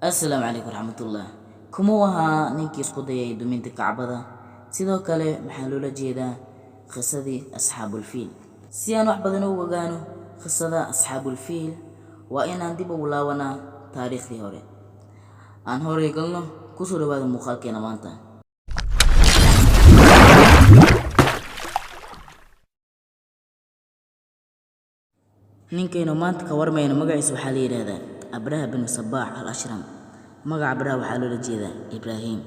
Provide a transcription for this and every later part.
السلام عليكم ورحمة الله. كما وها نينكي اسكو دايay duminta Kacbada sidoo kale maxaa loola jeedaa qisadii asxaabul fiil si aan wax badan uga ogaano qisada asxaabul fiil waa inaan dib ugu laabanaa taariikhdii hore aan hore galno ku soo dhawaada muuqaalkeena maanta ninkaynu maanta ka warmayno magaciisa waxaa la yiraahdaa Abraha bin Sabbaax al-Ashram magaca Abraha waxaa loola jeedaa Ibraahim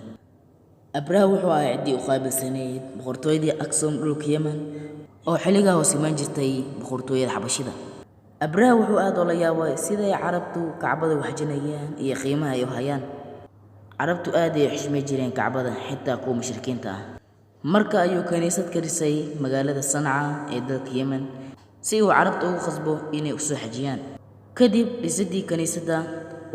Abraha wuxuu ahaa cidii u qaabilsanayd boqortooyadii Aksum dhulka Yemen oo xilligaa hoos iman jirtay boqortooyada Xabashida Abraha wuxuu aad u la yaabay sida ay Carabtu Kacbada u xajinayaan iyo qiimaha ay u hayaan Carabtu aad ay u xishmay jireen Kacbada xitaa kuwa mushrikiinta ah marka ayuu kaniisad ka dhisay magaalada Sanca ee dalka Yemen si uu Carabtu ugu khasbo inay u soo xajiyaan kadib dhisidii kaniisadda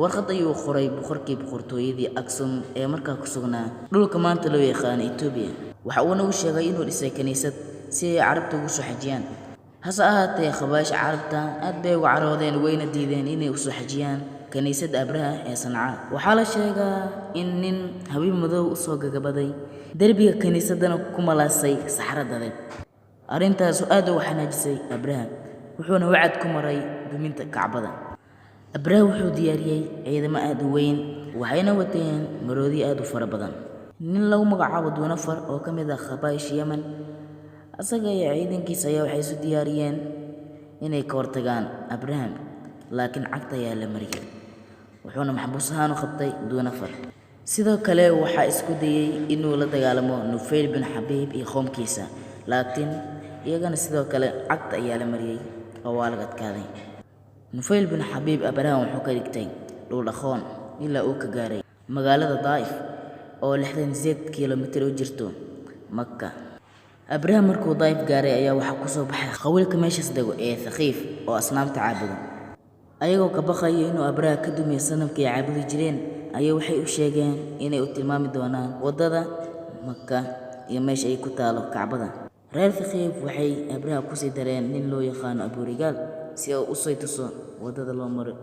warqad ayuu qoray boqortooyadii Aksum ee markaa ku sugnaa dhulka maanta loo yaqaan Itoobiya waxa uu nagu sheegay inuu dhisay kaniisad si ay Carabtu ugu soo xajiyaan hase ahaatee khabaasha Carabta aad bay uga caroodeen wayna diideen inay u soo xajiyaan kaniisadda Abraha ee Sanca waxaa la sheegaa in nin habeen madow u soo gagabaday derbiga kaniisadana ku malaasay saxaradadeed arrintaas aad u xanaajisay Abraha wuxuuna wacad ku maray duminta Kacbada Abraha wuxuu diyaariyay ciidamo aad u weyn waxayna wateen maroodi aad u fara badan nin lagu magacaabo Doonafar oo ka mid ah khabaasha Yemen asaga iyo ciidankiisa ayaa waxay isu diyaariyeen inay ka hortagaan Abraha laakiin cagta ayaa la mariyay wuxuuna maxbuus ahaan u qabtay Doonafar sidoo kale waxaa isku dayay inuu la dagaalamo Nufayl bin Xabiib iyo qoomkiisa laakiin iyagana sidoo kale cagta ayaa la mariyay oo waa laga adkaaday Nufayl bin Xabiib Abraha wuxuu ka dhigtay dhul aqoon ilaa uu ka gaaray magaalada Daa'if oo 68 kiiloomitir u jirto Makka Abraha markuu Daa'if gaaray ayaa waxa ku soo baxay qawlka meeshaas dago ee Thaqiif oo asnaamta caabudo ayagoo ka baqay inuu Abraha ka dumiyo sanamkii ay caabudi jireen ayay waxay u sheegeen inay u tilmaami doonaan wadada Makka iyo meesha ay ku taalo Kacbada reer Thaqiif waxay Abraha ku sii dareen nin loo yaqaan Abu Rigaal si uu u soo tuso wadada loo maro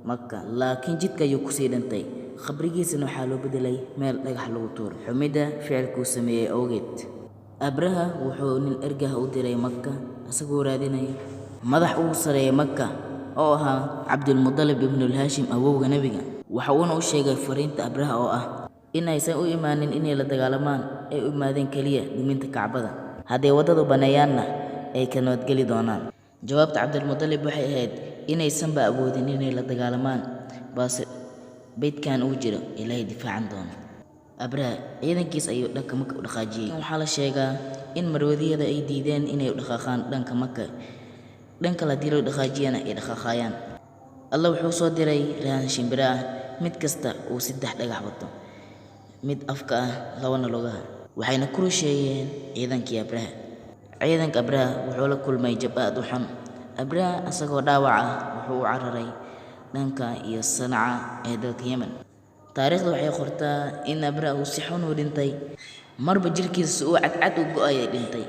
Makka laakiin jidka ayuu ku sii dhintay qabrigiisana waxaa loo bedelay meel dhagax lagu tuuro xumida ficilkuu sameeyay awgeed Abraha wuxuu nin ergaha u diray Makka asagoo raadinaya madax ugu sareeya Makka oo ahaa Cabdul Muttalib ibn al-Hashim awowga nabiga waxa uu u sheegay fariinta Abraha oo ah inaysan u imaanin inay la dagaalamaan ay u imaadeen kaliya duminta Kacbada haddii wadadu baneeyaanna ay ka nabadgeli doonaan jawaabta Cabdul Muttalib waxay ahayd inaysan ba awoodin inay la dagaalamaan balse beedkan uu jiro Ilaahay difaacan doono Abraha ciidankiisa ayuu dhanka Makka u dhaqaajiyay waxaa la sheegaa in marwadiyada ay diideen inay u dhaqaaqaan dhanka Makka dhanka la dilo dhaqaajiyana ay dhaqaaqayaan Allah wuxuu soo diray raan shimbira ah mid kasta uu 3 dhagax wato mid afka ah labana lugaha waxayna ku rusheeyeen ciidankii Abraha ciidanka Abraha wuxuu la kulmay jab aad u xun Abraha asagoo dhaawac ah wuxuu u cararay dhanka iyo Sanca ee dalka Yemen taariikhdu waxay qortaa in Abraha uu si xun u dhintay marba jirkiisa uu cadcad u go'ay dhintay